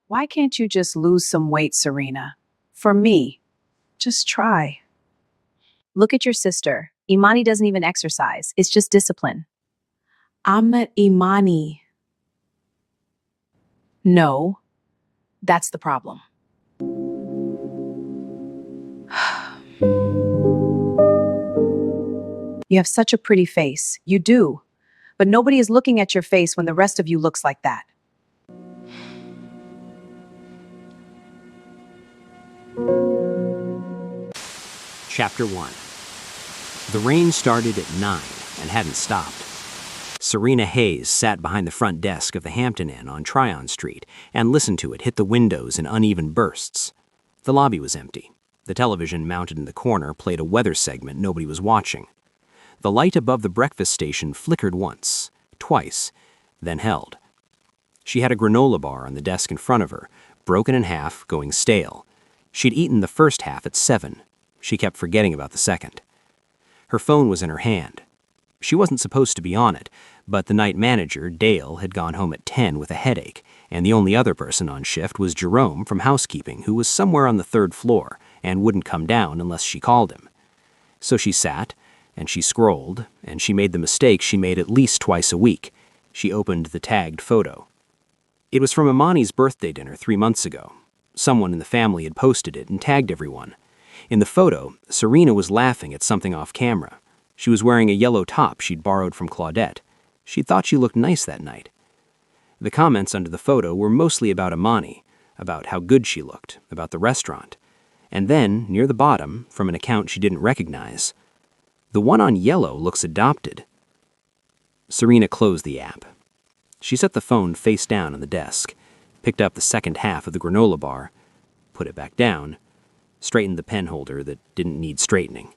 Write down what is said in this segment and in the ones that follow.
Why can't you just lose some weight, Serena? For me, just try. Look at your sister. Imani doesn't even exercise. It's just discipline. I'm not Imani. No, that's the problem. You have such a pretty face. You do. But nobody is looking at your face when the rest of you looks like that. Chapter 1. The rain started at 9 and hadn't stopped. Serena Hayes sat behind the front desk of the Hampton Inn on Tryon Street and listened to it hit the windows in uneven bursts. The lobby was empty. The television mounted in the corner played a weather segment nobody was watching. The light above the breakfast station flickered once, twice, then held. She had a granola bar on the desk in front of her, broken in half, going stale. She'd eaten the first half at 7. She kept forgetting about the second. Her phone was in her hand. She wasn't supposed to be on it, but the night manager, Dale, had gone home at 10 with a headache, and the only other person on shift was Jerome from housekeeping, who was somewhere on the 3rd floor and wouldn't come down unless she called him. So she sat, and she scrolled, and she made the mistake she made at least twice a week. She opened the tagged photo. It was from Imani's birthday dinner 3 months ago. Someone in the family had posted it and tagged everyone. In the photo, Serena was laughing at something off camera. She was wearing a yellow top she'd borrowed from Claudette. She thought she looked nice that night. The comments under the photo were mostly about Imani, about how good she looked, about the restaurant. And then, near the bottom, from an account she didn't recognize, "The one on yellow looks adopted." Serena closed the app. She set the phone face down on the desk, picked up the second half of the granola bar, put it back down, straightened the pen holder that didn't need straightening.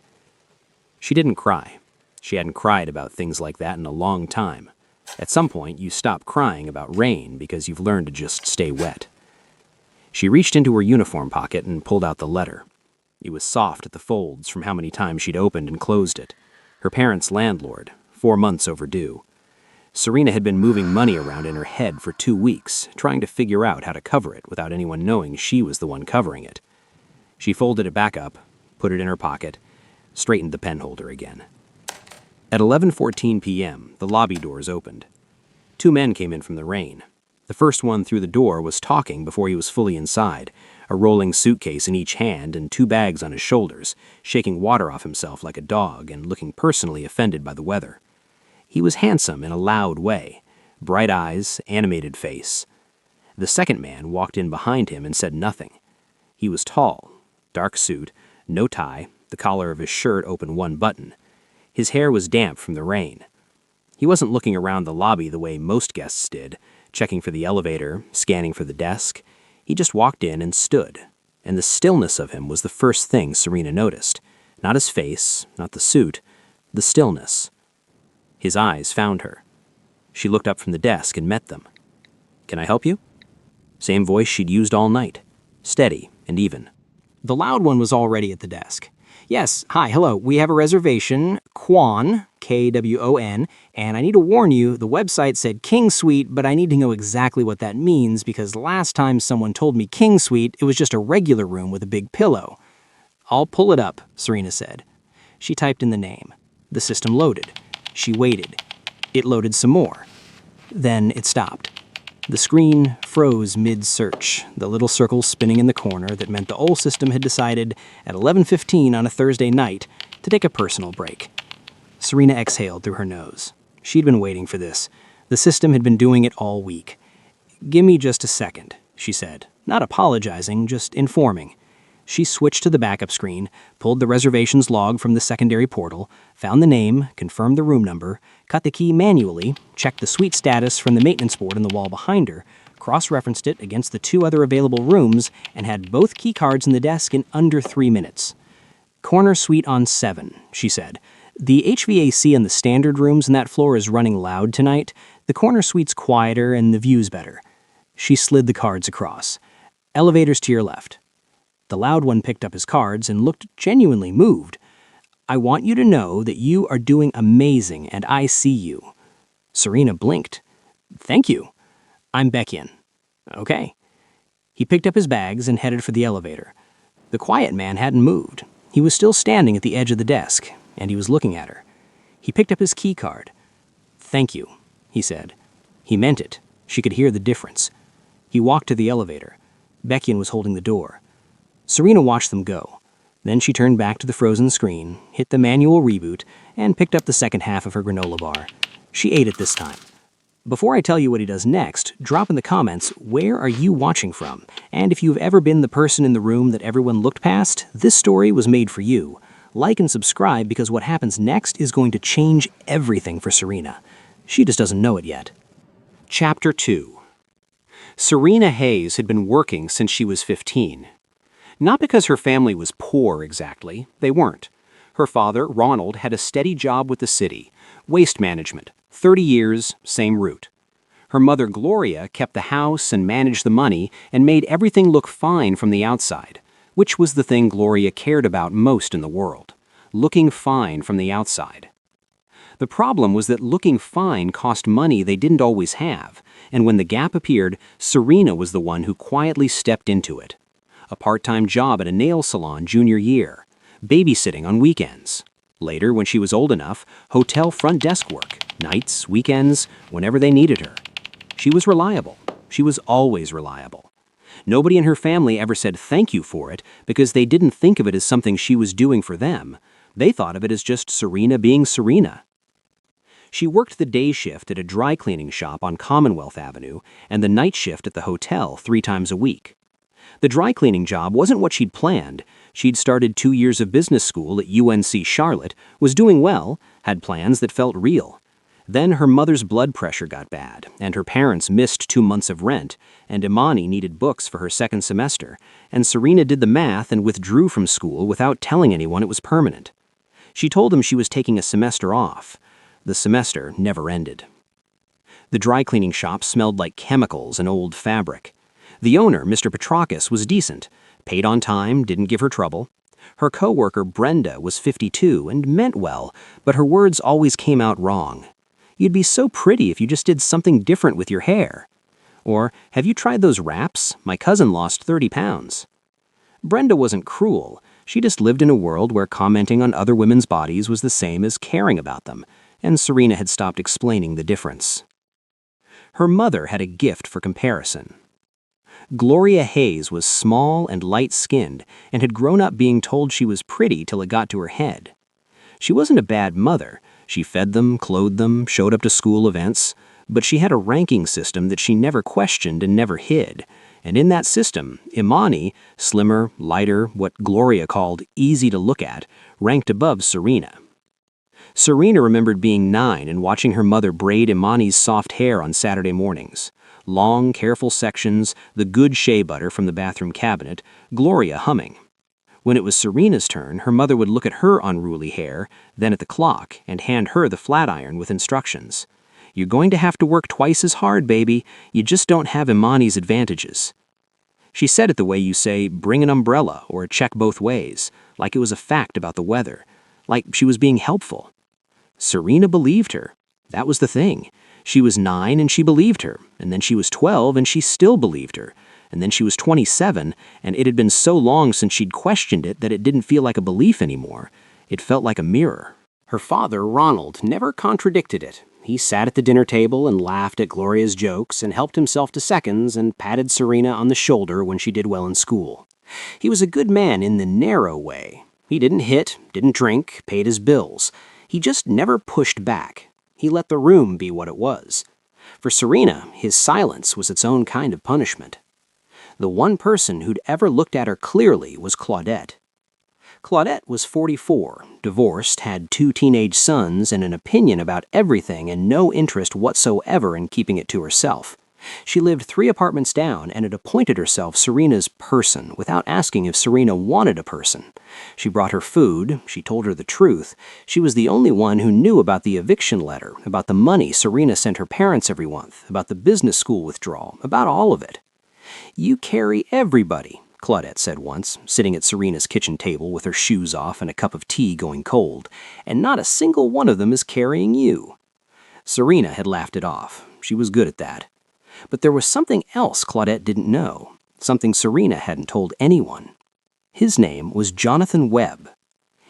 She didn't cry. She hadn't cried about things like that in a long time. At some point, you stop crying about rain because you've learned to just stay wet. She reached into her uniform pocket and pulled out the letter. It was soft at the folds from how many times she'd opened and closed it. Her parents' landlord, 4 months overdue. Serena had been moving money around in her head for 2 weeks, trying to figure out how to cover it without anyone knowing she was the one covering it. She folded it back up, put it in her pocket, straightened the pen holder again. At 11:14 p.m., the lobby doors opened. 2 men came in from the rain. The first one through the door was talking before he was fully inside, a rolling suitcase in each hand and 2 bags on his shoulders, shaking water off himself like a dog and looking personally offended by the weather. He was handsome in a loud way, bright eyes, animated face. The second man walked in behind him and said nothing. He was tall, dark suit, no tie, the collar of his shirt open one button. His hair was damp from the rain. He wasn't looking around the lobby the way most guests did, checking for the elevator, scanning for the desk. He just walked in and stood, and the stillness of him was the first thing Serena noticed. Not his face, not the suit, the stillness. His eyes found her. She looked up from the desk and met them. "Can I help you?" Same voice she'd used all night, steady and even. The loud one was already at the desk. "Yes, hi, hello, we have a reservation, Kwon, Kwon, and I need to warn you, the website said King Suite, but I need to know exactly what that means because last time someone told me King Suite, it was just a regular room with a big pillow." "I'll pull it up," Serena said. She typed in the name. The system loaded. She waited. It loaded some more. Then it stopped. The screen froze mid-search, the little circle spinning in the corner that meant the old system had decided, at 11:15 on a Thursday night, to take a personal break. Serena exhaled through her nose. She'd been waiting for this. The system had been doing it all week. "Give me just a second," she said, not apologizing, just informing. She switched to the backup screen, pulled the reservations log from the secondary portal, found the name, confirmed the room number, cut the key manually, checked the suite status from the maintenance board on the wall behind her, cross-referenced it against the 2 other available rooms, and had both key cards in the desk in under 3 minutes. "Corner suite on 7, she said. "The HVAC in the standard rooms in that floor is running loud tonight. The corner suite's quieter and the view's better." She slid the cards across. "Elevators to your left." The loud one picked up his cards and looked genuinely moved. "I want you to know that you are doing amazing and I see you." Serena blinked. "Thank you. I'm Beckian." "Okay." He picked up his bags and headed for the elevator. The quiet man hadn't moved. He was still standing at the edge of the desk, and he was looking at her. He picked up his key card. "Thank you," he said. He meant it. She could hear the difference. He walked to the elevator. Beckian was holding the door. Serena watched them go. Then she turned back to the frozen screen, hit the manual reboot, and picked up the second half of her granola bar. She ate it this time. Before I tell you what he does next, drop in the comments where are you watching from, and if you've ever been the person in the room that everyone looked past, this story was made for you. Like and subscribe because what happens next is going to change everything for Serena. She just doesn't know it yet. Chapter 2. Serena Hayes had been working since she was 15. Not because her family was poor exactly, they weren't. Her father, Ronald, had a steady job with the city, waste management, 30 years, same route. Her mother, Gloria, kept the house and managed the money and made everything look fine from the outside, which was the thing Gloria cared about most in the world, looking fine from the outside. The problem was that looking fine cost money they didn't always have, and when the gap appeared, Serena was the one who quietly stepped into it. A part-time job at a nail salon junior year, babysitting on weekends. Later, when she was old enough, hotel front desk work, nights, weekends, whenever they needed her. She was reliable. She was always reliable. Nobody in her family ever said thank you for it because they didn't think of it as something she was doing for them. They thought of it as just Serena being Serena. She worked the day shift at a dry cleaning shop on Commonwealth Avenue and the night shift at the hotel 3 times a week. The dry cleaning job wasn't what she'd planned. She'd started 2 years of business school at UNC Charlotte, was doing well, had plans that felt real. Then her mother's blood pressure got bad, and her parents missed 2 months of rent, and Imani needed books for her second semester, and Serena did the math and withdrew from school without telling anyone it was permanent. She told them she was taking a semester off. The semester never ended. The dry cleaning shop smelled like chemicals and old fabric. The owner, Mr. Petrakis, was decent, paid on time, didn't give her trouble. Her co-worker, Brenda, was 52 and meant well, but her words always came out wrong. You'd be so pretty if you just did something different with your hair. Or, have you tried those wraps? My cousin lost 30 pounds. Brenda wasn't cruel. She just lived in a world where commenting on other women's bodies was the same as caring about them, and Serena had stopped explaining the difference. Her mother had a gift for comparison. Gloria Hayes was small and light-skinned and had grown up being told she was pretty till it got to her head. She wasn't a bad mother. She fed them, clothed them, showed up to school events, but she had a ranking system that she never questioned and never hid. And in that system, Imani, slimmer, lighter, what Gloria called easy to look at, ranked above Serena. Serena remembered being 9 and watching her mother braid Imani's soft hair on Saturday mornings. Long, careful sections, the good shea butter from the bathroom cabinet, Gloria humming. When it was Serena's turn, her mother would look at her unruly hair, then at the clock, and hand her the flat iron with instructions. You're going to have to work twice as hard, baby. You just don't have Imani's advantages. She said it the way you say, bring an umbrella or check both ways, like it was a fact about the weather, like she was being helpful. Serena believed her. That was the thing. She was 9 and she believed her, and then she was 12 and she still believed her, and then she was 27 and it had been so long since she'd questioned it that it didn't feel like a belief anymore. It felt like a mirror. Her father, Ronald, never contradicted it. He sat at the dinner table and laughed at Gloria's jokes and helped himself to seconds and patted Serena on the shoulder when she did well in school. He was a good man in the narrow way. He didn't hit, didn't drink, paid his bills. He just never pushed back. He let the room be what it was. For Serena, his silence was its own kind of punishment. The one person who'd ever looked at her clearly was Claudette. Claudette was 44, divorced, had 2 teenage sons, and an opinion about everything and no interest whatsoever in keeping it to herself. She lived 3 apartments down and had appointed herself Serena's person without asking if Serena wanted a person. She brought her food, she told her the truth. She was the only one who knew about the eviction letter, about the money Serena sent her parents every month, about the business school withdrawal, about all of it. You carry everybody, Claudette said once, sitting at Serena's kitchen table with her shoes off and a cup of tea going cold, and not a single one of them is carrying you. Serena had laughed it off. She was good at that. But there was something else Claudette didn't know. something Serena hadn't told anyone. His name was Jonathan Webb.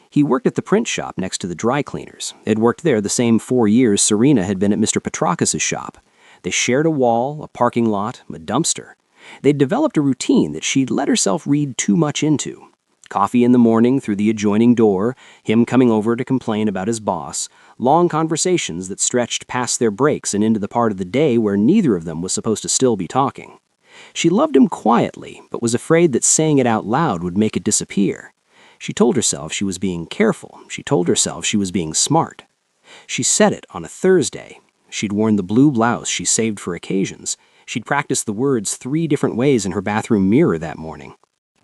He worked at the print shop next to the dry cleaners. Had worked there the same 4 years Serena had been at Mr. Petrakis' shop. They shared a wall, a parking lot, a dumpster. They'd developed a routine that she'd let herself read too much into. Coffee in the morning through the adjoining door, him coming over to complain about his boss, long conversations that stretched past their breaks and into the part of the day where neither of them was supposed to still be talking. She loved him quietly, but was afraid that saying it out loud would make it disappear. She told herself she was being careful. She told herself she was being smart. She said it on a Thursday. She'd worn the blue blouse she saved for occasions. She'd practiced the words 3 different ways in her bathroom mirror that morning.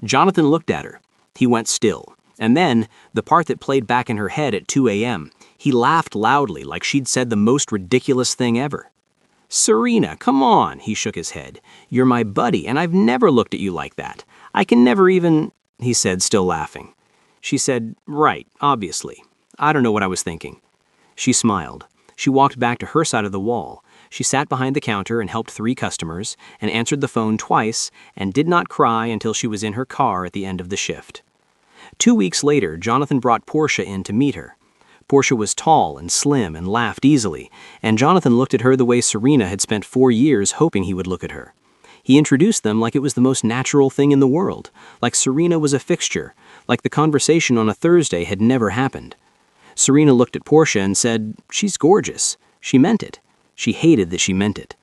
Jonathan looked at her. He went still. And then, the part that played back in her head at 2 a.m., he laughed loudly like she'd said the most ridiculous thing ever. "Serena, come on," he shook his head. "You're my buddy, and I've never looked at you like that. I can never even," he said, still laughing. She said, "Right, obviously. I don't know what I was thinking." She smiled. She walked back to her side of the wall. She sat behind the counter and helped 3 customers, and answered the phone twice, and did not cry until she was in her car at the end of the shift. 2 weeks later, Jonathan brought Portia in to meet her. Portia was tall and slim and laughed easily, and Jonathan looked at her the way Serena had spent 4 years hoping he would look at her. He introduced them like it was the most natural thing in the world, like Serena was a fixture, like the conversation on a Thursday had never happened. Serena looked at Portia and said, "She's gorgeous." She meant it. She hated that she meant it.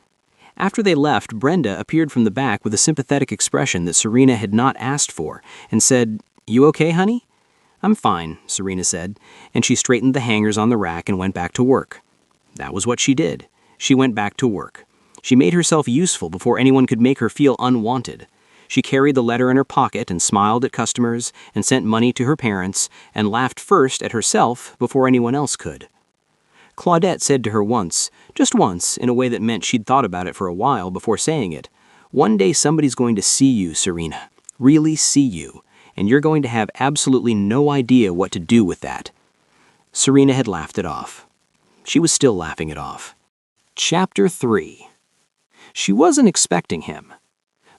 After they left, Brenda appeared from the back with a sympathetic expression that Serena had not asked for, and said, "You okay, honey?" "I'm fine," Serena said, and she straightened the hangers on the rack and went back to work. That was what she did. She went back to work. She made herself useful before anyone could make her feel unwanted. She carried the letter in her pocket and smiled at customers and sent money to her parents and laughed first at herself before anyone else could. Claudette said to her once, just once, in a way that meant she'd thought about it for a while before saying it, "One day somebody's going to see you, Serena, really see you, and you're going to have absolutely no idea what to do with that." Serena had laughed it off. She was still laughing it off. Chapter 3. She wasn't expecting him.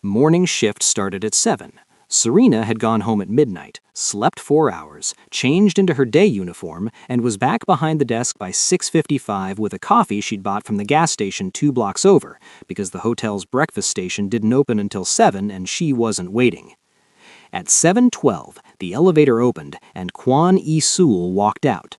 Morning shift started at 7. Serena had gone home at midnight, slept 4 hours, changed into her day uniform, and was back behind the desk by 6:55 with a coffee she'd bought from the gas station 2 blocks over, because the hotel's breakfast station didn't open until 7 and she wasn't waiting. At 7:12, the elevator opened and Kwan Yi-Sul walked out.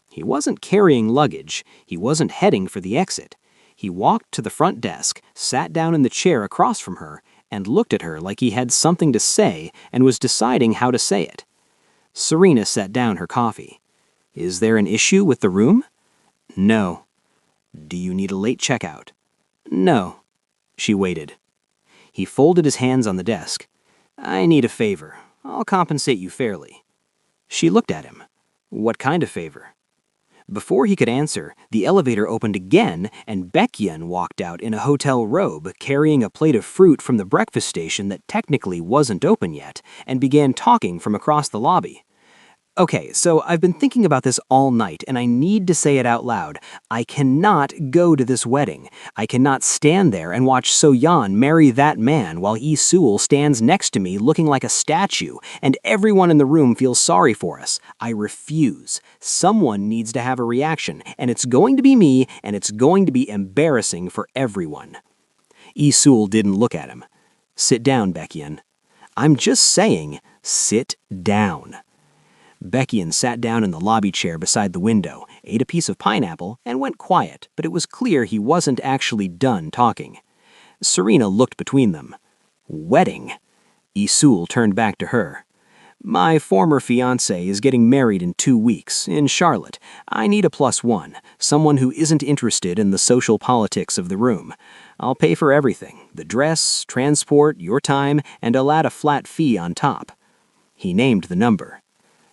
He wasn't carrying luggage. He wasn't heading for the exit. He walked to the front desk, sat down in the chair across from her, and looked at her like he had something to say and was deciding how to say it. Serena set down her coffee. "Is there an issue with the room?" "No." "Do you need a late checkout?" "No." She waited. He folded his hands on the desk. "I need a favor. I'll compensate you fairly." She looked at him. "What kind of favor?" Before he could answer, the elevator opened again and Baekhyun walked out in a hotel robe carrying a plate of fruit from the breakfast station that technically wasn't open yet and began talking from across the lobby. "Okay, so I've been thinking about this all night and I need to say it out loud. I cannot go to this wedding. I cannot stand there and watch So-yeon marry that man while Yi-Sul stands next to me looking like a statue and everyone in the room feels sorry for us. I refuse. Someone needs to have a reaction and it's going to be me and it's going to be embarrassing for everyone." Yi-Sul didn't look at him. "Sit down, Baekhyun." "I'm just saying, sit down." Baekhyun sat down in the lobby chair beside the window, ate a piece of pineapple, and went quiet, but it was clear he wasn't actually done talking. Serena looked between them. "Wedding?" Yi-Sul turned back to her. "My former fiancé is getting married in 2 weeks, in Charlotte. I need a +1, someone who isn't interested in the social politics of the room. I'll pay for everything, the dress, transport, your time, and I'll add a flat fee on top." He named the number.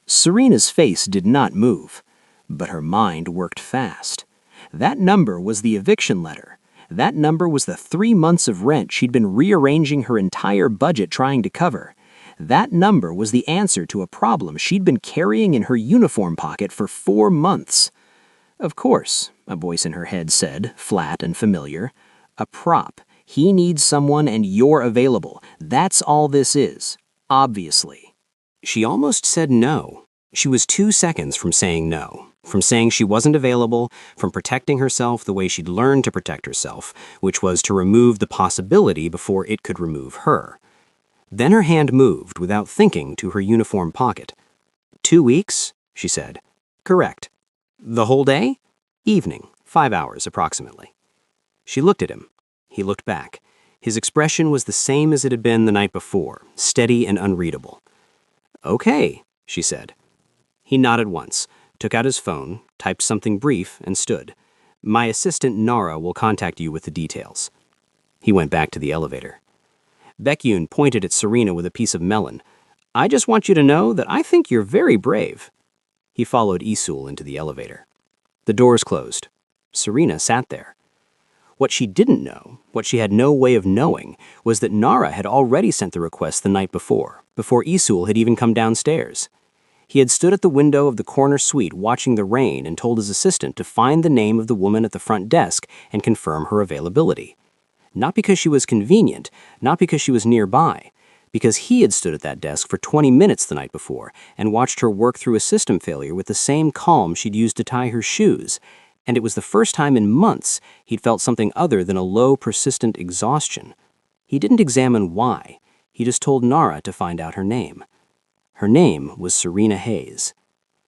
Serena's face did not move, but her mind worked fast. That number was the eviction letter. That number was the 3 months of rent she'd been rearranging her entire budget trying to cover. That number was the answer to a problem she'd been carrying in her uniform pocket for 4 months. "Of course," a voice in her head said, flat and familiar. "A prop. He needs someone and you're available. That's all this is, obviously. She almost said no. She was 2 seconds from saying no, from saying she wasn't available, from protecting herself the way she'd learned to protect herself, which was to remove the possibility before it could remove her. Then her hand moved without thinking to her uniform pocket. 2 weeks, she said. Correct. The whole day? Evening, 5 hours approximately. She looked at him. He looked back. His expression was the same as it had been the night before, steady and unreadable. Okay, she said. He nodded once, took out his phone, typed something brief, and stood. My assistant Nara will contact you with the details. He went back to the elevator. Baekhyun pointed at Serena with a piece of melon. I just want you to know that I think you're very brave. He followed Isul into the elevator. The doors closed. Serena sat there. What she didn't know, what she had no way of knowing, was that Nara had already sent the request the night before Isul had even come downstairs. He had stood at the window of the corner suite watching the rain and told his assistant to find the name of the woman at the front desk and confirm her availability. Not because she was convenient, not because she was nearby, because he had stood at that desk for 20 minutes the night before and watched her work through a system failure with the same calm she'd used to tie her shoes, and it was the first time in months he'd felt something other than a low, persistent exhaustion. He didn't examine why. He just told Nara to find out her name. Her name was Serena Hayes.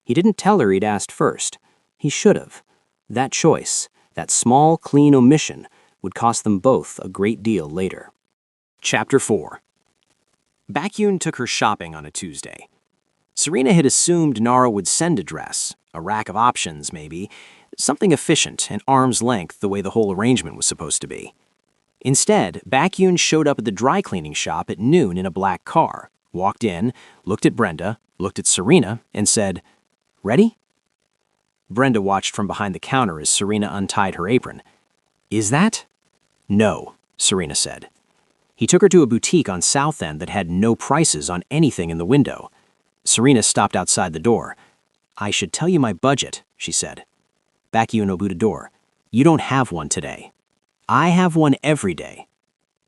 He didn't tell her he'd asked first. He should have. That choice, that small, clean omission, would cost them both a great deal later. Chapter 4. Baekhyun took her shopping on a Tuesday. Serena had assumed Nara would send a dress, a rack of options maybe, something efficient and arm's length the way the whole arrangement was supposed to be. Instead, Baekhyun showed up at the dry cleaning shop at noon in a black car, walked in, looked at Brenda, looked at Serena, and said, Ready? Brenda watched from behind the counter as Serena untied her apron. Is that? No, Serena said. He took her to a boutique on South End that had no prices on anything in the window. Serena stopped outside the door. I should tell you my budget, she said. Baekhyun opened a door. You don't have one today. I have one every day.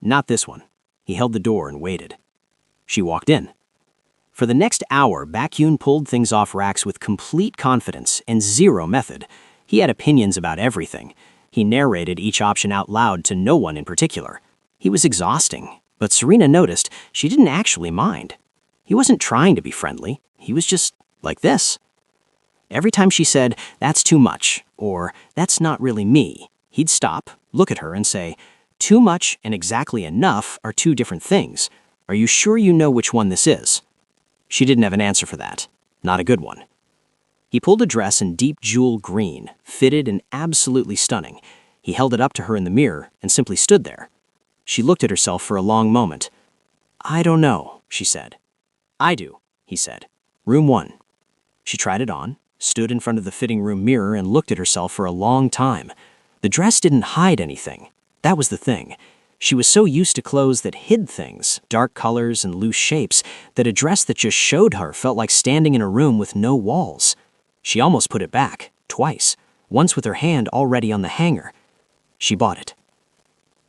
Not this one. He held the door and waited. She walked in. For the next hour, Baekhyun pulled things off racks with complete confidence and zero method. He had opinions about everything. He narrated each option out loud to no one in particular. He was exhausting, but Serena noticed she didn't actually mind. He wasn't trying to be friendly. He was just like this. Every time she said, that's too much, or that's not really me, he'd stop, look at her and say, too much and exactly enough are two different things. Are you sure you know which one this is? She didn't have an answer for that. Not a good one. He pulled a dress in deep jewel green, fitted and absolutely stunning. He held it up to her in the mirror and simply stood there. She looked at herself for a long moment. I don't know, she said. I do, he said. Room 1. She tried it on, stood in front of the fitting room mirror and looked at herself for a long time. The dress didn't hide anything. That was the thing. She was so used to clothes that hid things, dark colors and loose shapes, that a dress that just showed her felt like standing in a room with no walls. She almost put it back, twice, once with her hand already on the hanger. She bought it.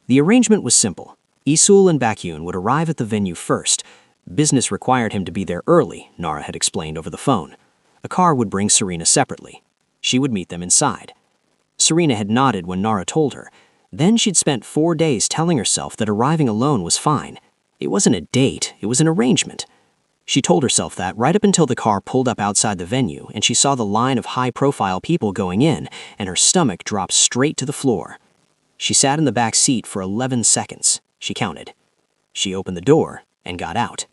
The arrangement was simple. Isul and Baekhyun would arrive at the venue first. Business required him to be there early, Nara had explained over the phone. A car would bring Serena separately. She would meet them inside. Serena had nodded when Nara told her. Then she'd spent 4 days telling herself that arriving alone was fine. It wasn't a date, it was an arrangement. She told herself that right up until the car pulled up outside the venue and she saw the line of high-profile people going in, and her stomach dropped straight to the floor. She sat in the back seat for 11 seconds, she counted. She opened the door and got out.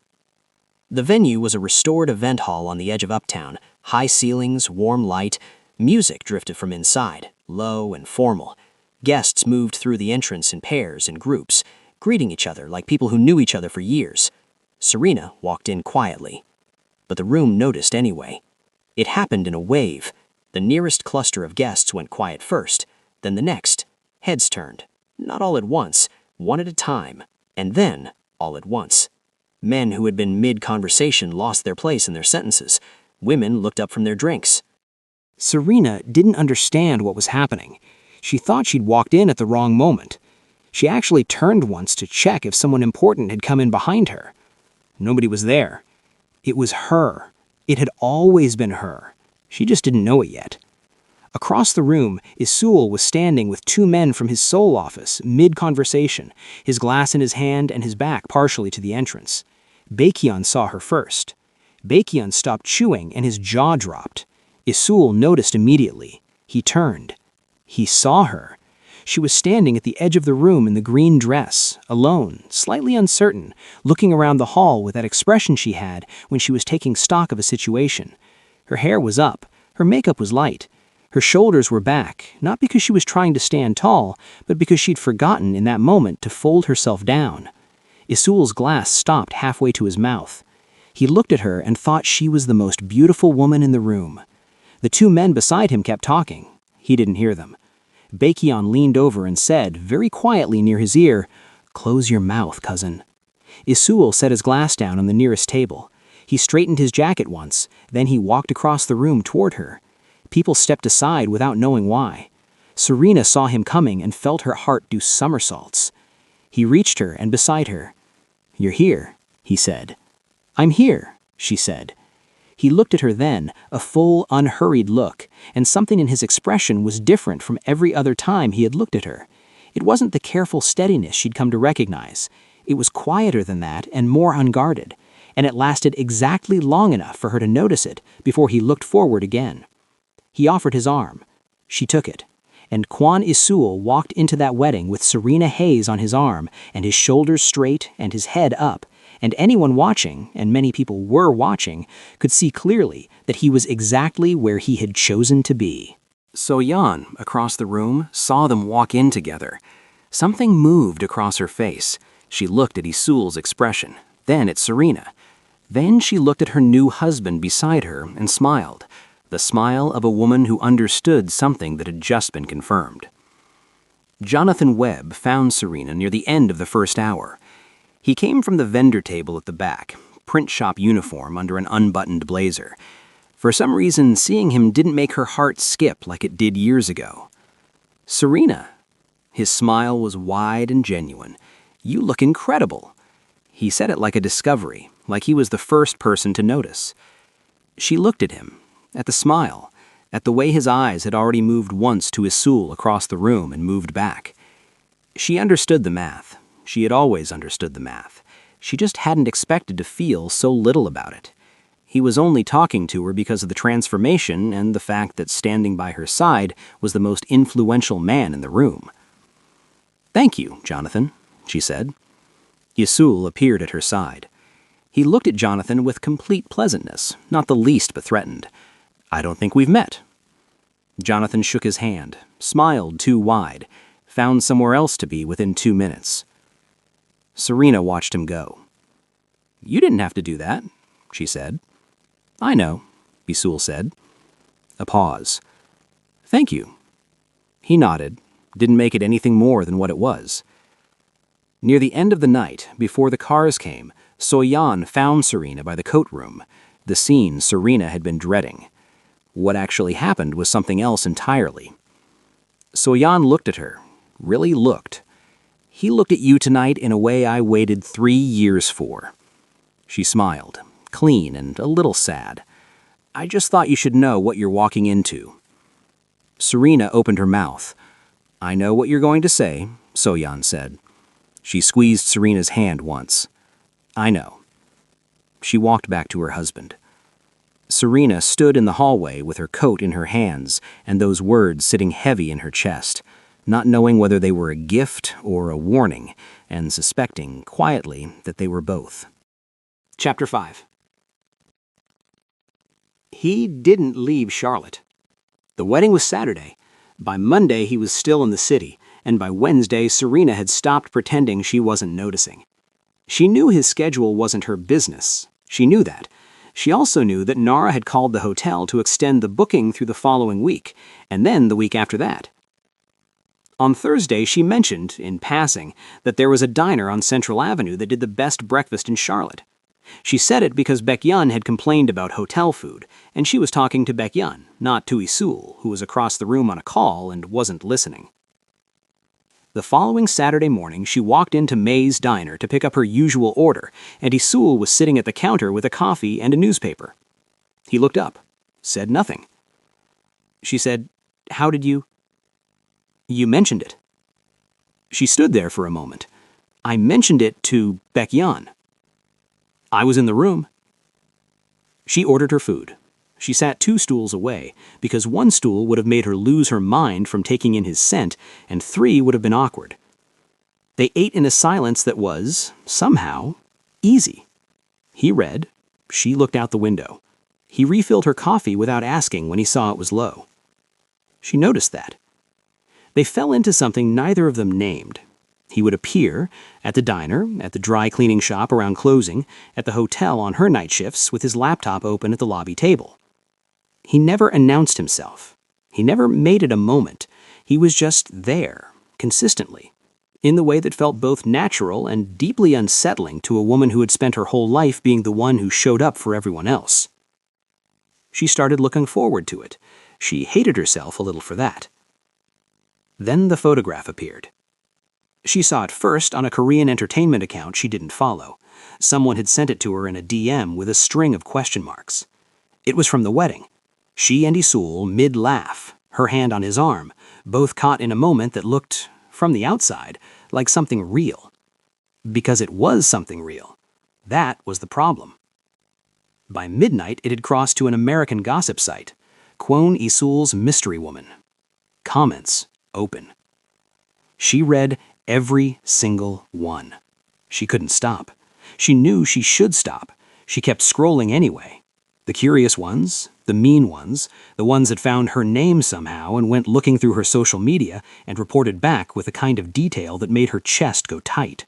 The venue was a restored event hall on the edge of Uptown. High ceilings, warm light. Music drifted from inside, low and formal. Guests moved through the entrance in pairs and groups, greeting each other like people who knew each other for years. Serena walked in quietly. But the room noticed anyway. It happened in a wave. The nearest cluster of guests went quiet first, then the next. Heads turned. Not all at once, one at a time, and then all at once. Men who had been mid-conversation lost their place in their sentences. Women looked up from their drinks. Serena didn't understand what was happening. She thought she'd walked in at the wrong moment. She actually turned once to check if someone important had come in behind her. Nobody was there. It was her. It had always been her. She just didn't know it yet. Across the room, Isul was standing with two men from his Seoul office, mid-conversation, his glass in his hand and his back partially to the entrance. Baekhyun saw her first. Baekhyun stopped chewing and his jaw dropped. Isul noticed immediately. He turned. He saw her. She was standing at the edge of the room in the green dress, alone, slightly uncertain, looking around the hall with that expression she had when she was taking stock of a situation. Her hair was up. Her makeup was light. Her shoulders were back, not because she was trying to stand tall, but because she'd forgotten in that moment to fold herself down. Isul's glass stopped halfway to his mouth. He looked at her and thought she was the most beautiful woman in the room. The two men beside him kept talking. He didn't hear them. Baekhyun leaned over and said, very quietly near his ear, "Close your mouth, cousin." Isul set his glass down on the nearest table. He straightened his jacket once, then he walked across the room toward her. People stepped aside without knowing why. Serena saw him coming and felt her heart do somersaults. He reached her and beside her. "You're here," he said. "I'm here," she said. He looked at her then, a full, unhurried look, and something in his expression was different from every other time he had looked at her. It wasn't the careful steadiness she'd come to recognize. It was quieter than that and more unguarded, and it lasted exactly long enough for her to notice it before he looked forward again. He offered his arm. She took it, and Kwon Isul walked into that wedding with Serena Hayes on his arm and his shoulders straight and his head up, and anyone watching, and many people were watching, could see clearly that he was exactly where he had chosen to be. So-yeon, across the room, saw them walk in together. Something moved across her face. She looked at Isul's expression, then at Serena. Then she looked at her new husband beside her and smiled, the smile of a woman who understood something that had just been confirmed. Jonathan Webb found Serena near the end of the first hour. He came from the vendor table at the back, print shop uniform under an unbuttoned blazer. For some reason, seeing him didn't make her heart skip like it did years ago. "Serena." His smile was wide and genuine. "You look incredible." He said it like a discovery, like he was the first person to notice. She looked at him, at the smile, at the way his eyes had already moved once to Isul across the room and moved back. She understood the math. She had always understood the math. She just hadn't expected to feel so little about it. He was only talking to her because of the transformation and the fact that standing by her side was the most influential man in the room. "Thank you, Jonathan," she said. Isul appeared at her side. He looked at Jonathan with complete pleasantness, not the least but threatened. "I don't think we've met." Jonathan shook his hand, smiled too wide, found somewhere else to be within 2 minutes. Serena watched him go. "You didn't have to do that," she said. "I know," Isul said. A pause. "Thank you." He nodded, didn't make it anything more than what it was. Near the end of the night, before the cars came, So-yeon found Serena by the coat room, the scene Serena had been dreading. What actually happened was something else entirely. So-yeon looked at her, really looked. "He looked at you tonight in a way I waited 3 years for." She smiled, clean and a little sad. "I just thought you should know what you're walking into." Serena opened her mouth. "I know what you're going to say," So-yeon said. She squeezed Serena's hand once. "I know." She walked back to her husband. Serena stood in the hallway with her coat in her hands and those words sitting heavy in her chest, not knowing whether they were a gift or a warning, and suspecting, quietly, that they were both. Chapter 5. He didn't leave Charlotte. The wedding was Saturday. By Monday he was still in the city, and by Wednesday Serena had stopped pretending she wasn't noticing. She knew his schedule wasn't her business. She knew that. She also knew that Nara had called the hotel to extend the booking through the following week, and then the week after that. On Thursday, she mentioned, in passing, that there was a diner on Central Avenue that did the best breakfast in Charlotte. She said it because Baekhyun had complained about hotel food, and she was talking to Baekhyun, not to Isul, who was across the room on a call and wasn't listening. The following Saturday morning, she walked into May's diner to pick up her usual order, and Isul was sitting at the counter with a coffee and a newspaper. He looked up, said nothing. She said, "How did you—" "You mentioned it." She stood there for a moment. "I mentioned it to Baekhyun. I was in the room." She ordered her food. She sat 2 stools away, because 1 stool would have made her lose her mind from taking in his scent, and 3 would have been awkward. They ate in a silence that was, somehow, easy. He read. She looked out the window. He refilled her coffee without asking when he saw it was low. She noticed that. They fell into something neither of them named. He would appear at the diner, at the dry cleaning shop around closing, at the hotel on her night shifts with his laptop open at the lobby table. He never announced himself. He never made it a moment. He was just there, consistently, in the way that felt both natural and deeply unsettling to a woman who had spent her whole life being the one who showed up for everyone else. She started looking forward to it. She hated herself a little for that. Then the photograph appeared. She saw it first on a Korean entertainment account she didn't follow. Someone had sent it to her in a DM with a string of question marks. It was from the wedding. She and Isul mid-laugh, her hand on his arm, both caught in a moment that looked, from the outside, like something real. Because it was something real. That was the problem. By midnight, it had crossed to an American gossip site, Kwon Isul's Mystery Woman. Comments open. She read every single one. She couldn't stop. She knew she should stop. She kept scrolling anyway. The curious ones, the mean ones, the ones that found her name somehow and went looking through her social media and reported back with a kind of detail that made her chest go tight.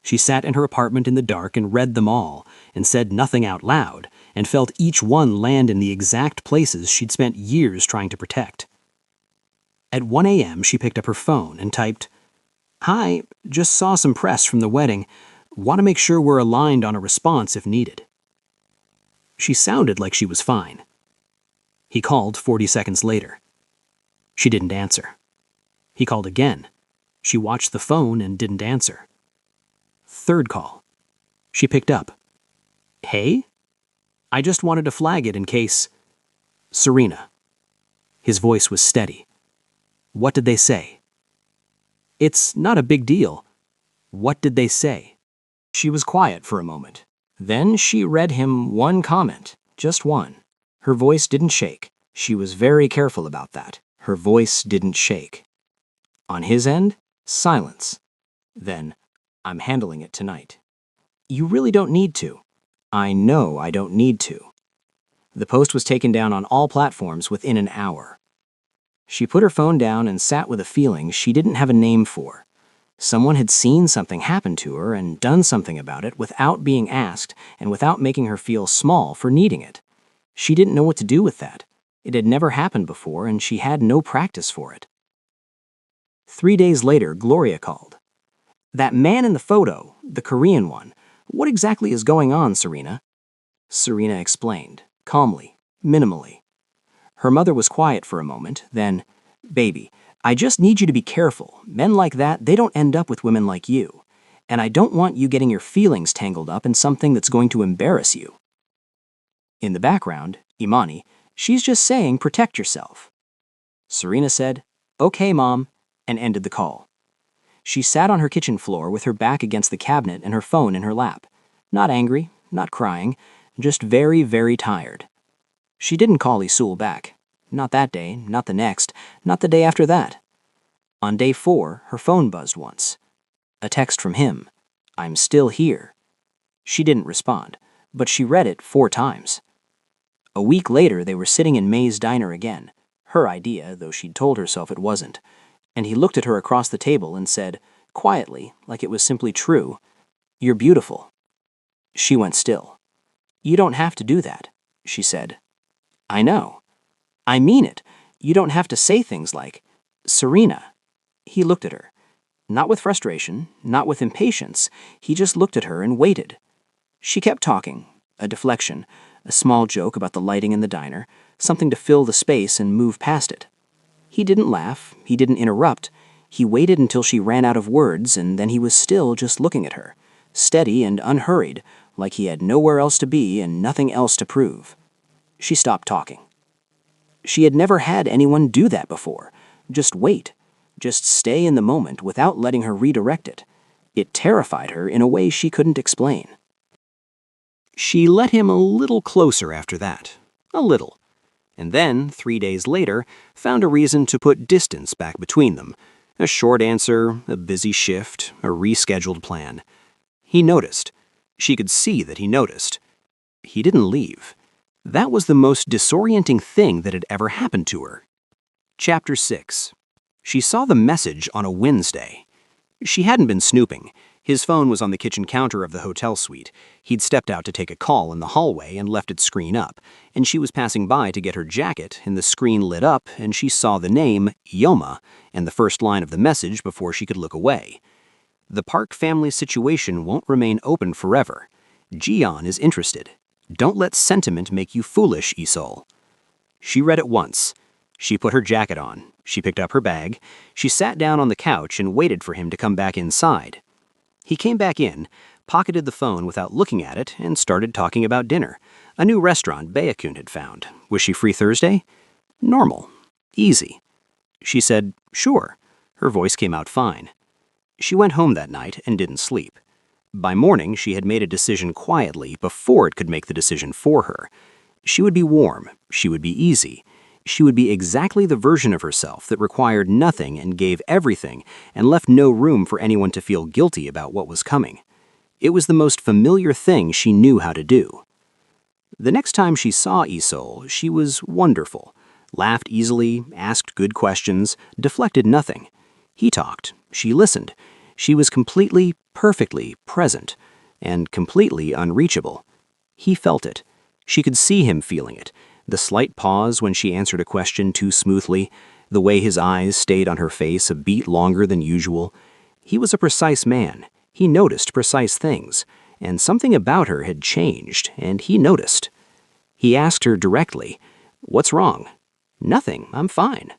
She sat in her apartment in the dark and read them all, and said nothing out loud, and felt each one land in the exact places she'd spent years trying to protect. At 1 a.m., she picked up her phone and typed, "Hi, just saw some press from the wedding. Want to make sure we're aligned on a response if needed." She sounded like she was fine. He called 40 seconds later. She didn't answer. He called again. She watched the phone and didn't answer. Third call. She picked up. "Hey? I just wanted to flag it in case—" "Serena." His voice was steady. "What did they say?" "It's not a big deal." "What did they say?" She was quiet for a moment. Then she read him one comment, just one. Her voice didn't shake. She was very careful about that. Her voice didn't shake. On his end, silence. Then, "I'm handling it tonight." "You really don't need to." "I know I don't need to." The post was taken down on all platforms within an hour. She put her phone down and sat with a feeling she didn't have a name for. Someone had seen something happen to her and done something about it without being asked and without making her feel small for needing it. She didn't know what to do with that. It had never happened before and she had no practice for it. 3 days later, Gloria called. "That man in the photo, the Korean one, what exactly is going on, Serena?" Serena explained, calmly, minimally. Her mother was quiet for a moment, then, "Baby, I just need you to be careful. Men like that, they don't end up with women like you. And I don't want you getting your feelings tangled up in something that's going to embarrass you." In the background, Imani, "She's just saying protect yourself." Serena said, "Okay, Mom," and ended the call. She sat on her kitchen floor with her back against the cabinet and her phone in her lap. Not angry, not crying, just very, very tired. She didn't call Isul back. Not that day, not the next, not the day after that. On day 4, her phone buzzed once. A text from him, "I'm still here." She didn't respond, but she read it 4 times. A week later, they were sitting in May's diner again, her idea, though she'd told herself it wasn't, and he looked at her across the table and said, quietly, like it was simply true, "You're beautiful." She went still. "You don't have to do that," she said. "I know. I mean it. You don't have to say things like, 'Serena.'" He looked at her. Not with frustration, not with impatience. He just looked at her and waited. She kept talking, a deflection, a small joke about the lighting in the diner, something to fill the space and move past it. He didn't laugh, he didn't interrupt, He waited until she ran out of words, and then he was still just looking at her, steady and unhurried, like he had nowhere else to be and nothing else to prove. She stopped talking. She had never had anyone do that before. Just wait. Just stay in the moment without letting her redirect it. It terrified her in a way she couldn't explain. She let him a little closer after that. A little. And then, 3 days later, found a reason to put distance back between them. A short answer, a busy shift, a rescheduled plan. He noticed. She could see that he noticed. He didn't leave. That was the most disorienting thing that had ever happened to her. Chapter 6. She saw the message on a Wednesday. She hadn't been snooping. His phone was on the kitchen counter of the hotel suite. He'd stepped out to take a call in the hallway and left its screen up, and she was passing by to get her jacket, and the screen lit up, and she saw the name, Yoma, and the first line of the message before she could look away. The Park family situation won't remain open forever. Jian is interested. Don't let sentiment make you foolish, Isol. She read it once. She put her jacket on. She picked up her bag. She sat down on the couch and waited for him to come back inside. He came back in, pocketed the phone without looking at it, and started talking about dinner. A new restaurant Bayakun had found. Was she free Thursday? Normal. Easy. She said, sure. Her voice came out fine. She went home that night and didn't sleep. By morning, she had made a decision quietly before it could make the decision for her. She would be warm. She would be easy. She would be exactly the version of herself that required nothing and gave everything and left no room for anyone to feel guilty about what was coming. It was the most familiar thing she knew how to do. The next time she saw Isol, she was wonderful. Laughed easily, asked good questions, deflected nothing. He talked. She listened. She was completely, perfectly present, and completely unreachable. He felt it. She could see him feeling it. The slight pause when she answered a question too smoothly, the way his eyes stayed on her face a beat longer than usual. He was a precise man. He noticed precise things, and something about her had changed, and he noticed. He asked her directly, "What's wrong?" "Nothing, I'm fine."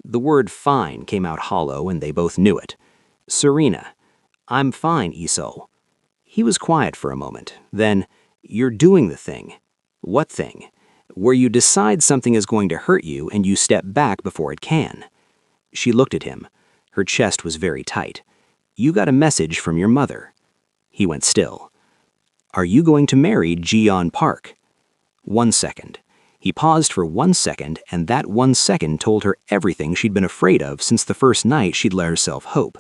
The word fine came out hollow, and they both knew it. "Serena, I'm fine, Isol." He was quiet for a moment. Then, "You're doing the thing." "What thing?" "Where you decide something is going to hurt you and you step back before it can." She looked at him. Her chest was very tight. "You got a message from your mother." He went still. "Are you going to marry Jian Park?" 1 second. He paused for 1 second, and that 1 second told her everything she'd been afraid of since the first night she'd let herself hope.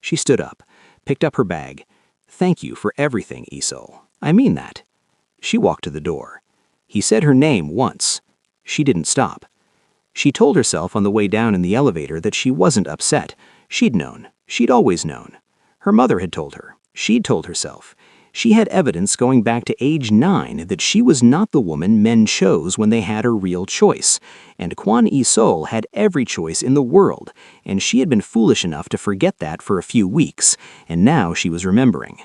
She stood up, picked up her bag. "Thank you for everything, Isol. I mean that." She walked to the door. He said her name once. She didn't stop. She told herself on the way down in the elevator that she wasn't upset. She'd known. She'd always known. Her mother had told her. She'd told herself. She had evidence going back to age 9 that she was not the woman men chose when they had a real choice, and Kwan Isol had every choice in the world, and she had been foolish enough to forget that for a few weeks, and now she was remembering.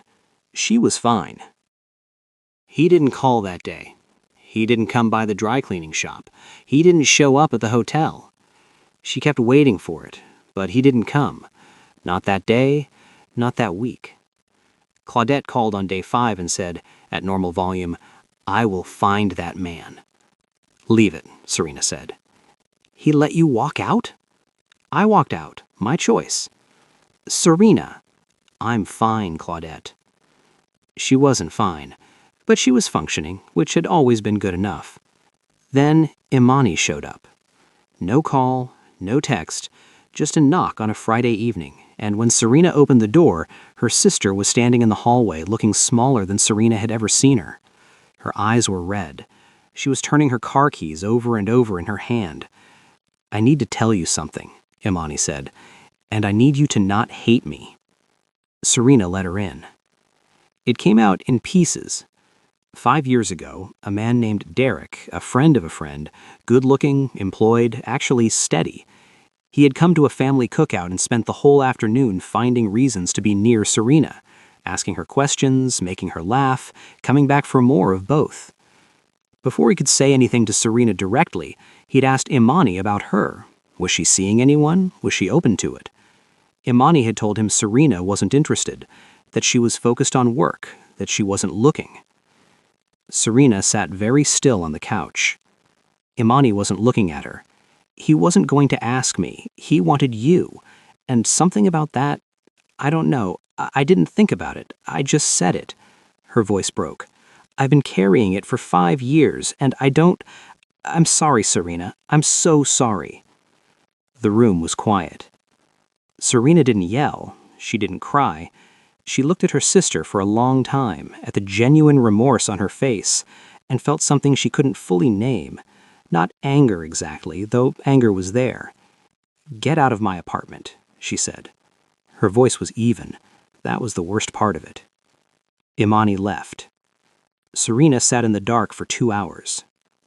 She was fine. He didn't call that day. He didn't come by the dry cleaning shop. He didn't show up at the hotel. She kept waiting for it, but he didn't come. Not that day, not that week. Claudette called on day 5 and said, at normal volume, "I will find that man." "Leave it," Serena said. "He let you walk out?" "I walked out. My choice." "Serena." "I'm fine, Claudette." She wasn't fine, but she was functioning, which had always been good enough. Then Imani showed up. No call, no text, just a knock on a Friday evening, and when Serena opened the door, her sister was standing in the hallway looking smaller than Serena had ever seen her. Her eyes were red. She was turning her car keys over and over in her hand. "I need to tell you something," Imani said, "and I need you to not hate me." Serena let her in. It came out in pieces. 5 years ago, a man named Derek, a friend of a friend, good-looking, employed, actually steady. He had come to a family cookout and spent the whole afternoon finding reasons to be near Serena, asking her questions, making her laugh, coming back for more of both. Before he could say anything to Serena directly, he'd asked Imani about her. Was she seeing anyone? Was she open to it? Imani had told him Serena wasn't interested, that she was focused on work, that she wasn't looking. Serena sat very still on the couch. Imani wasn't looking at her. He wasn't going to ask me. He wanted you. And something about that, I don't know. I didn't think about it. I just said it. Her voice broke. I've been carrying it for 5 years, and I'm sorry, Serena. I'm so sorry. The room was quiet. Serena didn't yell. She didn't cry. She looked at her sister for a long time, at the genuine remorse on her face, and felt something she couldn't fully name. Not anger exactly, though anger was there. "Get out of my apartment," she said. Her voice was even. That was the worst part of it. Imani left. Serena sat in the dark for 2 hours.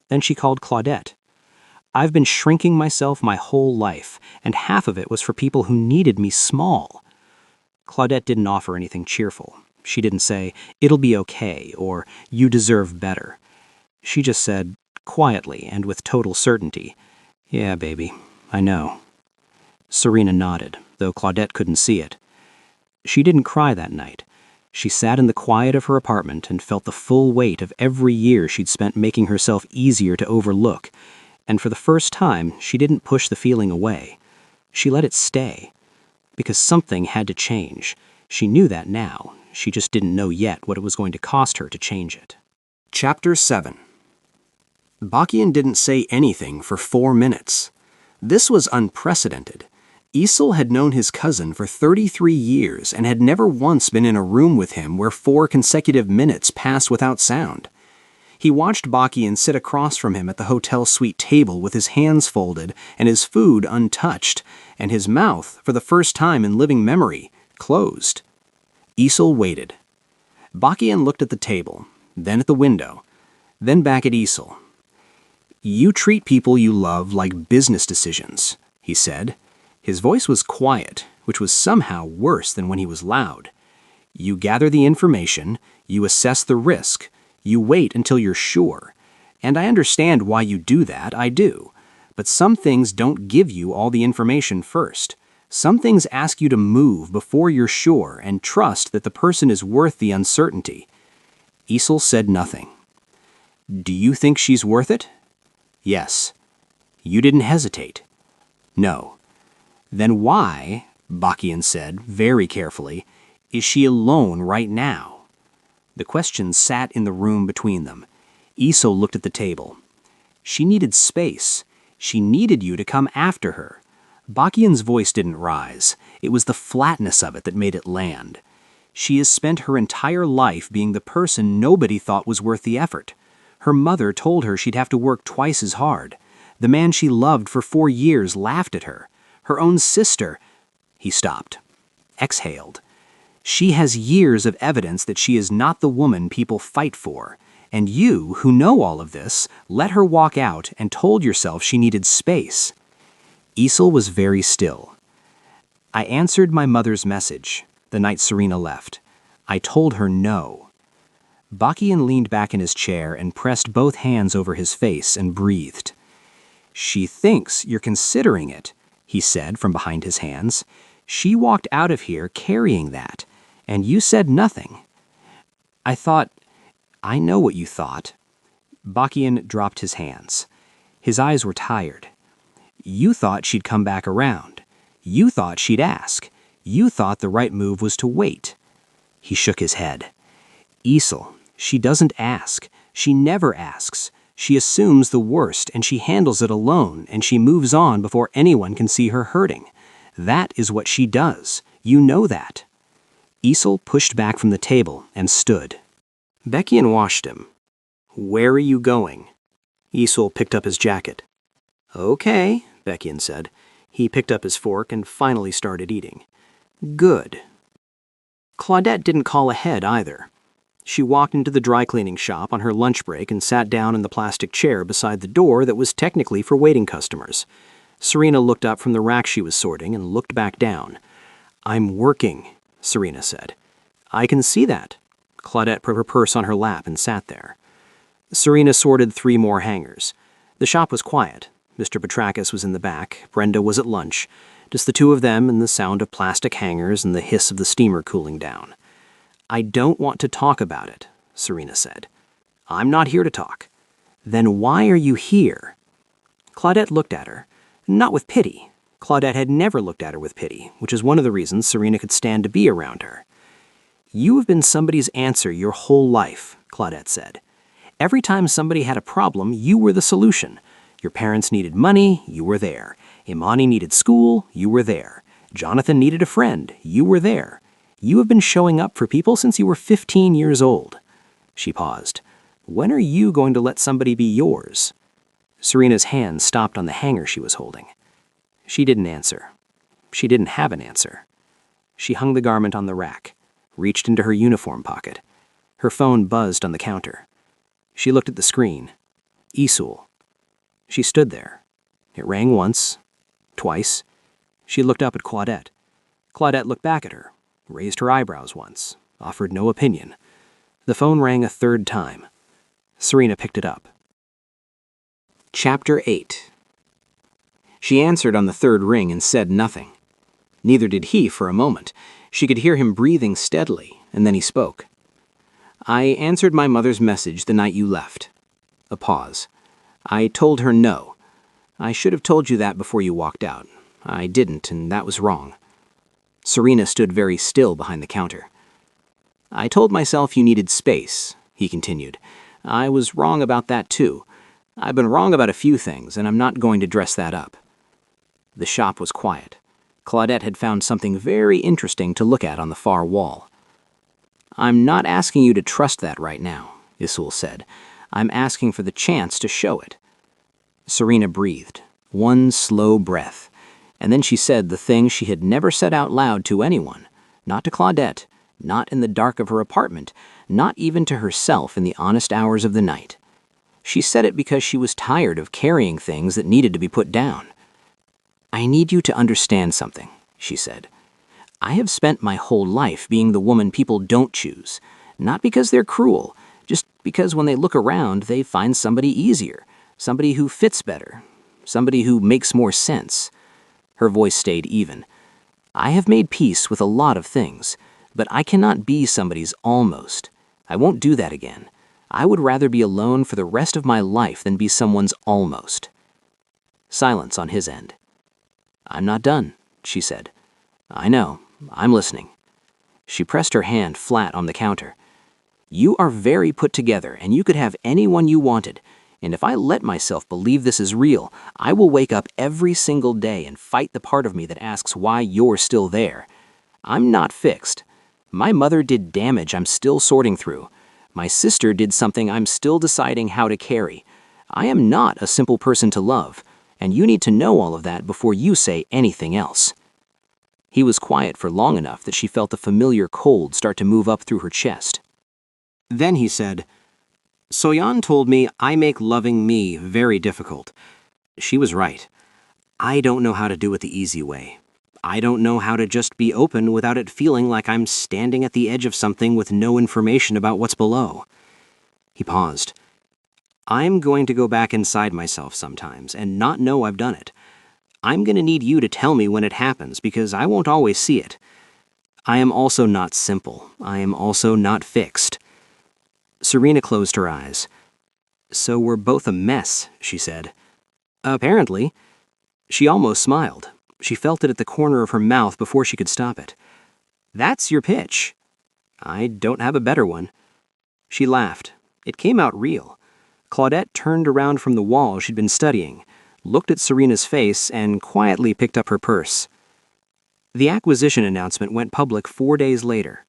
Then she called Claudette. "I've been shrinking myself my whole life, and half of it was for people who needed me small." Claudette didn't offer anything cheerful. She didn't say, "It'll be okay," or "You deserve better." She just said, quietly and with total certainty, "Yeah, baby, I know." Serena nodded, though Claudette couldn't see it. She didn't cry that night. She sat in the quiet of her apartment and felt the full weight of every year she'd spent making herself easier to overlook, and for the first time, she didn't push the feeling away. She let it stay. Because something had to change. She knew that now. She just didn't know yet what it was going to cost her to change it. Chapter 7. Bakian didn't say anything for 4 minutes. This was unprecedented. Isıl had known his cousin for 33 years and had never once been in a room with him where 4 consecutive minutes passed without sound. He watched Bakian sit across from him at the hotel suite table with his hands folded and his food untouched, and his mouth, for the first time in living memory, closed. Isıl waited. Bakian looked at the table, then at the window, then back at Isıl. "You treat people you love like business decisions," he said. His voice was quiet, which was somehow worse than when he was loud. "You gather the information, you assess the risk, you wait until you're sure. And I understand why you do that, I do. But some things don't give you all the information first. Some things ask you to move before you're sure and trust that the person is worth the uncertainty." Isıl said nothing. "Do you think she's worth it?" "Yes." "You didn't hesitate?" "No." "Then why," Bakian said, very carefully, "is she alone right now?" The question sat in the room between them. Isıl looked at the table. "She needed space. She needed you to come after her." Bakian's voice didn't rise. It was the flatness of it that made it land. "She has spent her entire life being the person nobody thought was worth the effort. Her mother told her she'd have to work twice as hard. The man she loved for 4 years laughed at her. Her own sister—" He stopped, exhaled. "She has years of evidence that she is not the woman people fight for. And you, who know all of this, let her walk out and told yourself she needed space." Isıl was very still. "I answered my mother's message the night Serena left. I told her no." Bakian leaned back in his chair and pressed both hands over his face and breathed. "She thinks you're considering it," he said from behind his hands. "She walked out of here carrying that, and you said nothing." I know what you thought." Bakian dropped his hands. His eyes were tired. "You thought she'd come back around. You thought she'd ask. You thought the right move was to wait." He shook his head. "Isıl, she doesn't ask. She never asks. She assumes the worst, and she handles it alone, and she moves on before anyone can see her hurting. That is what she does. You know that." Isıl pushed back from the table and stood. Bakian watched him. "Where are you going?" Isıl picked up his jacket. "Okay," Bakian said. He picked up his fork and finally started eating. "Good." Claudette didn't call ahead either. She walked into the dry cleaning shop on her lunch break and sat down in the plastic chair beside the door that was technically for waiting customers. Serena looked up from the rack she was sorting and looked back down. "I'm working," Serena said. "I can see that." Claudette put her purse on her lap and sat there. Serena sorted 3 more hangers. The shop was quiet. Mr. Petrakis was in the back. Brenda was at lunch. Just the two of them and the sound of plastic hangers and the hiss of the steamer cooling down. "I don't want to talk about it," Serena said. "I'm not here to talk." "Then why are you here?" Claudette looked at her, not with pity. Claudette had never looked at her with pity, which is one of the reasons Serena could stand to be around her. "You have been somebody's answer your whole life," Claudette said. "Every time somebody had a problem, you were the solution. Your parents needed money, you were there. Imani needed school, you were there. Jonathan needed a friend, you were there. You have been showing up for people since you were 15 years old." She paused. "When are you going to let somebody be yours?" Serena's hand stopped on the hanger she was holding. She didn't answer. She didn't have an answer. She hung the garment on the rack, reached into her uniform pocket. Her phone buzzed on the counter. She looked at the screen. Isul. She stood there. It rang once, twice. She looked up at Claudette. Claudette looked back at her, raised her eyebrows once, offered no opinion. The phone rang a third time. Serena picked it up. Chapter 8. She answered on the third ring and said nothing. Neither did he for a moment. She could hear him breathing steadily, and then he spoke. "I answered my mother's message the night you left." A pause. "I told her no. I should have told you that before you walked out. I didn't, and that was wrong." Serena stood very still behind the counter. "I told myself you needed space," he continued. "I was wrong about that too. I've been wrong about a few things, and I'm not going to dress that up." The shop was quiet. Claudette had found something very interesting to look at on the far wall. "I'm not asking you to trust that right now," Isul said. "I'm asking for the chance to show it." Serena breathed, one slow breath, and then she said the thing she had never said out loud to anyone, not to Claudette, not in the dark of her apartment, not even to herself in the honest hours of the night. She said it because she was tired of carrying things that needed to be put down. "I need you to understand something," she said. "I have spent my whole life being the woman people don't choose, not because they're cruel, just because when they look around, they find somebody easier, somebody who fits better, somebody who makes more sense." Her voice stayed even. "I have made peace with a lot of things, but I cannot be somebody's almost. I won't do that again. I would rather be alone for the rest of my life than be someone's almost." Silence on his end. "I'm not done," she said. "I know. I'm listening." She pressed her hand flat on the counter. "You are very put together, and you could have anyone you wanted. And if I let myself believe this is real, I will wake up every single day and fight the part of me that asks why you're still there. I'm not fixed. My mother did damage I'm still sorting through. My sister did something I'm still deciding how to carry. I am not a simple person to love, and you need to know all of that before you say anything else." He was quiet for long enough that she felt the familiar cold start to move up through her chest. Then he said, "Soyan told me I make loving me very difficult. She was right. I don't know how to do it the easy way. I don't know how to just be open without it feeling like I'm standing at the edge of something with no information about what's below." He paused. "I'm going to go back inside myself sometimes and not know I've done it. I'm going to need you to tell me when it happens because I won't always see it. I am also not simple. I am also not fixed." Serena closed her eyes. "So we're both a mess," she said. "Apparently." She almost smiled. She felt it at the corner of her mouth before she could stop it. "That's your pitch." "I don't have a better one." She laughed. It came out real. Claudette turned around from the wall she'd been studying, looked at Serena's face, and quietly picked up her purse. The acquisition announcement went public 4 days later.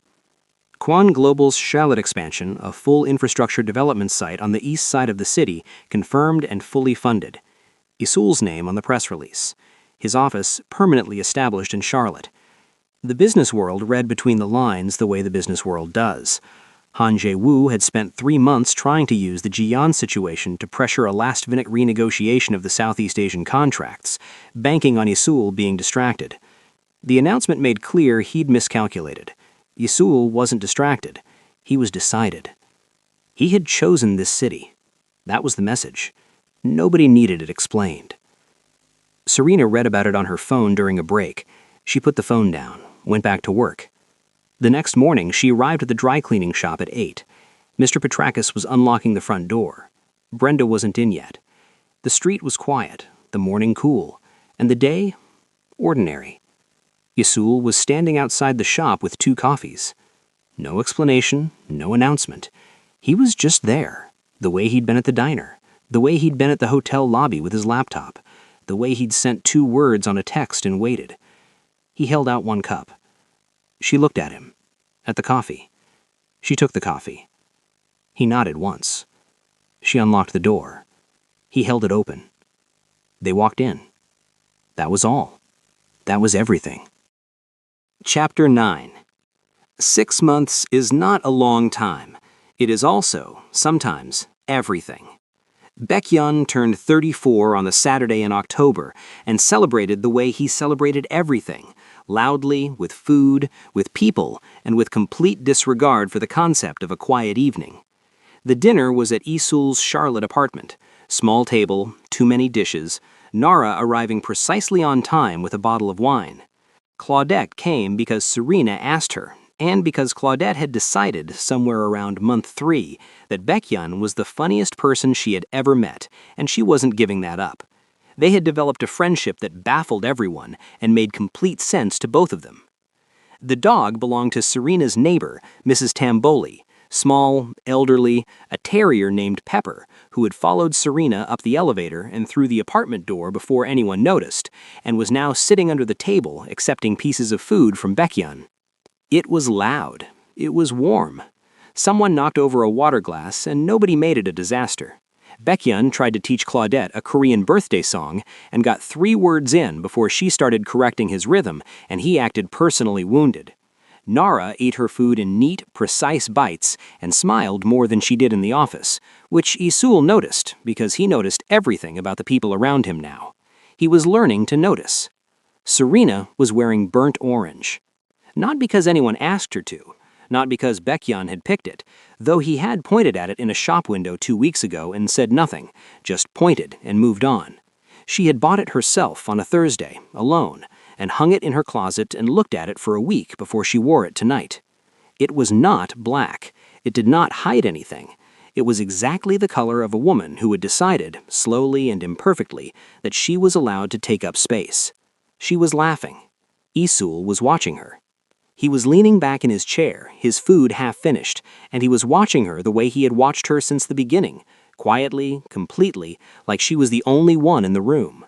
Quan Global's Charlotte expansion, a full infrastructure development site on the east side of the city, confirmed and fully funded. Isul's name on the press release. His office permanently established in Charlotte. The business world read between the lines the way the business world does. Han Jae-woo had spent 3 months trying to use the Jian situation to pressure a last-minute renegotiation of the Southeast Asian contracts, banking on Isul being distracted. The announcement made clear he'd miscalculated. Isul wasn't distracted. He was decided. He had chosen this city. That was the message. Nobody needed it explained. Serena read about it on her phone during a break. She put the phone down, went back to work. The next morning, she arrived at the dry cleaning shop at 8. Mr. Petrakis was unlocking the front door. Brenda wasn't in yet. The street was quiet, the morning cool, and the day ordinary. Isul was standing outside the shop with 2 coffees. No explanation, no announcement. He was just there, the way he'd been at the diner, the way he'd been at the hotel lobby with his laptop, the way he'd sent 2 words on a text and waited. He held out 1 cup. She looked at him, at the coffee. She took the coffee. He nodded once. She unlocked the door. He held it open. They walked in. That was all. That was everything. Chapter 9. 6 months is not a long time. It is also, sometimes, everything. Baekhyun turned 34 on the Saturday in October and celebrated the way he celebrated everything, loudly, with food, with people, and with complete disregard for the concept of a quiet evening. The dinner was at Isul's Charlotte apartment. Small table, too many dishes, Nara arriving precisely on time with a bottle of wine. Claudette came because Serena asked her, and because Claudette had decided, somewhere around month 3, that Baekhyun was the funniest person she had ever met, and she wasn't giving that up. They had developed a friendship that baffled everyone and made complete sense to both of them. The dog belonged to Serena's neighbor, Mrs. Tamboli, small, elderly, a terrier named Pepper, who had followed Serena up the elevator and through the apartment door before anyone noticed, and was now sitting under the table accepting pieces of food from Baekhyun. It was loud. It was warm. Someone knocked over a water glass, and nobody made it a disaster. Baekhyun tried to teach Claudette a Korean birthday song and got 3 words in before she started correcting his rhythm, and he acted personally wounded. Nara ate her food in neat, precise bites and smiled more than she did in the office, which Isul noticed because he noticed everything about the people around him now. He was learning to notice. Serena was wearing burnt orange. Not because anyone asked her to, not because Baekhyun had picked it, though he had pointed at it in a shop window 2 weeks ago and said nothing, just pointed and moved on. She had bought it herself on a Thursday, alone, and hung it in her closet and looked at it for a week before she wore it tonight. It was not black. It did not hide anything. It was exactly the color of a woman who had decided, slowly and imperfectly, that she was allowed to take up space. She was laughing. Isul was watching her. He was leaning back in his chair, his food half finished, and he was watching her the way he had watched her since the beginning, quietly, completely, like she was the only one in the room.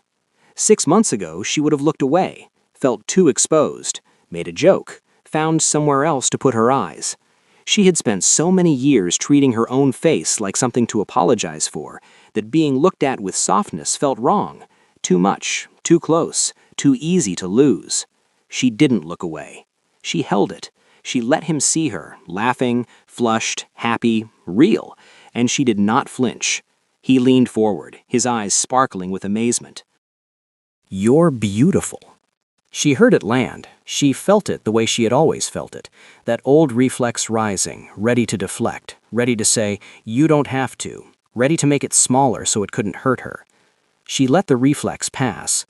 6 months ago, she would have looked away, felt too exposed, made a joke, found somewhere else to put her eyes. She had spent so many years treating her own face like something to apologize for, that being looked at with softness felt wrong, too much, too close, too easy to lose. She didn't look away. She held it. She let him see her, laughing, flushed, happy, real, and she did not flinch. He leaned forward, his eyes sparkling with amazement. "You're beautiful." She heard it land. She felt it the way she had always felt it, that old reflex rising, ready to deflect, ready to say, "You don't have to," ready to make it smaller so it couldn't hurt her. She let the reflex pass.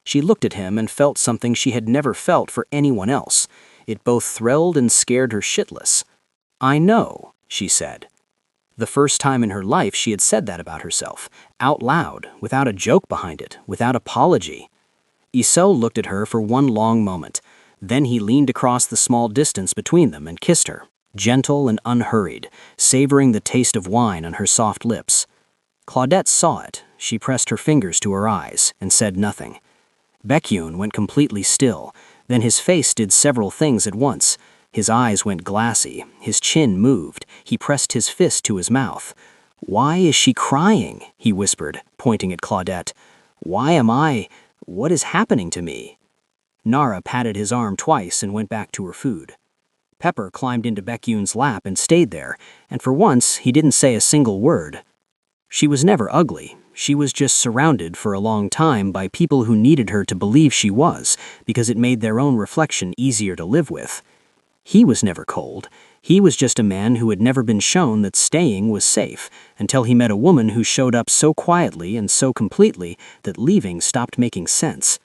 She looked at him and felt something she had never felt for anyone else. It both thrilled and scared her shitless. "I know," she said. The first time in her life she had said that about herself, out loud, without a joke behind it, without apology. Isul looked at her for one long moment. Then he leaned across the small distance between them and kissed her, gentle and unhurried, savoring the taste of wine on her soft lips. Claudette saw it. She pressed her fingers to her eyes and said nothing. Baekhyun went completely still. Then his face did several things at once. His eyes went glassy. His chin moved. He pressed his fist to his mouth. "Why is she crying?" he whispered, pointing at Claudette. "Why am I? What is happening to me?" Nara patted his arm twice and went back to her food. Pepper climbed into Baekhyun's lap and stayed there, and for once he didn't say a single word. She was never ugly. She was just surrounded for a long time by people who needed her to believe she was, because it made their own reflection easier to live with. He was never cold. He was just a man who had never been shown that staying was safe, until he met a woman who showed up so quietly and so completely that leaving stopped making sense.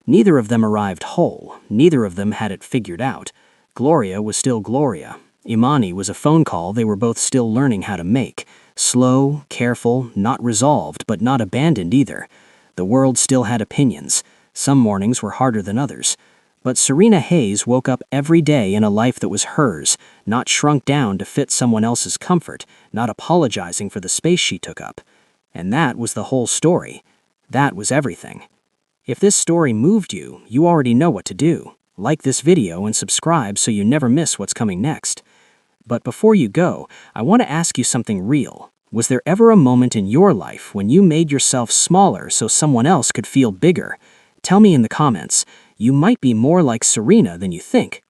Neither of them arrived whole, neither of them had it figured out. Gloria was still Gloria. Imani was a phone call they were both still learning how to make. Slow, careful, not resolved, but not abandoned either. The world still had opinions. Some mornings were harder than others. But Serena Hayes woke up every day in a life that was hers, not shrunk down to fit someone else's comfort, not apologizing for the space she took up. And that was the whole story. That was everything. If this story moved you, you already know what to do. Like this video and subscribe so you never miss what's coming next. But before you go, I want to ask you something real. Was there ever a moment in your life when you made yourself smaller so someone else could feel bigger? Tell me in the comments. You might be more like Serena than you think.